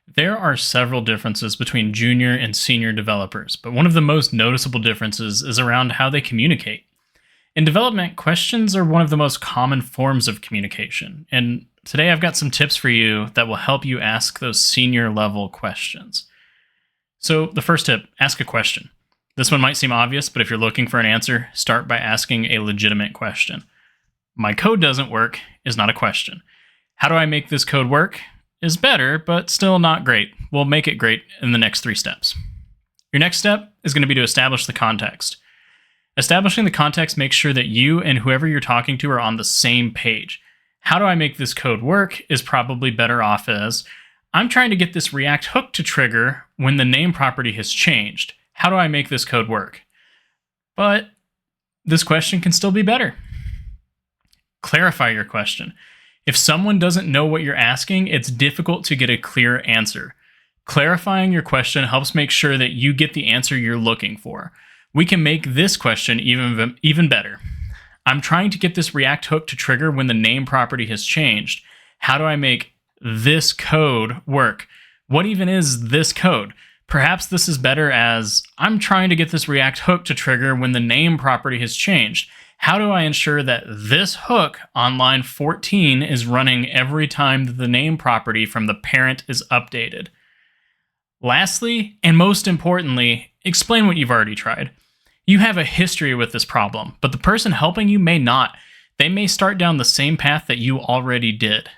There are several differences between junior and senior developers, but one of the most noticeable differences is around how they communicate. In development, questions are one of the most common forms of communication, and today I've got some tips for you that will help you ask those senior level questions. So, the first tip, ask a question. This one might seem obvious, but if you're looking for an answer, start by asking a legitimate question. My code doesn't work is not a question. How do I make this code work is better, but still not great. We'll make it great in the next three steps. Your next step is going to be to establish the context. Establishing the context makes sure that you and whoever you're talking to are on the same page. How do I make this code work is probably better off as I'm trying to get this React hook to trigger when the name property has changed. How do I make this code work? But this question can still be better. Clarify your question. If someone doesn't know what you're asking, it's difficult to get a clear answer. Clarifying your question helps make sure that you get the answer you're looking for. We can make this question even better. I'm trying to get this React hook to trigger when the name property has changed. How do I make this code work? What even is this code? Perhaps this is better as I'm trying to get this React hook to trigger when the name property has changed. How do I ensure that this hook on line 14 is running every time that the name property from the parent is updated? Lastly, and most importantly, explain what you've already tried. You have a history with this problem, but the person helping you may not. They may start down the same path that you already did.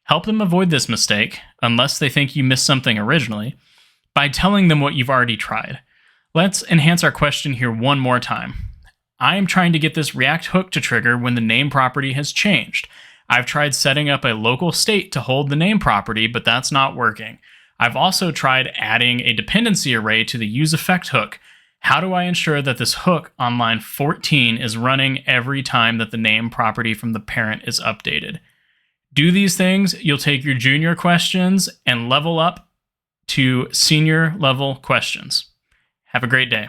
Help them avoid this mistake, unless they think you missed something originally, by telling them what you've already tried. Let's enhance our question here one more time. I am trying to get this React hook to trigger when the name property has changed. I've tried setting up a local state to hold the name property, but that's not working. I've also tried adding a dependency array to the useEffect hook. How do I ensure that this hook on line 14 is running every time that the name property from the parent is updated? Do these things, you'll take your junior questions and level up to senior level questions. Have a great day.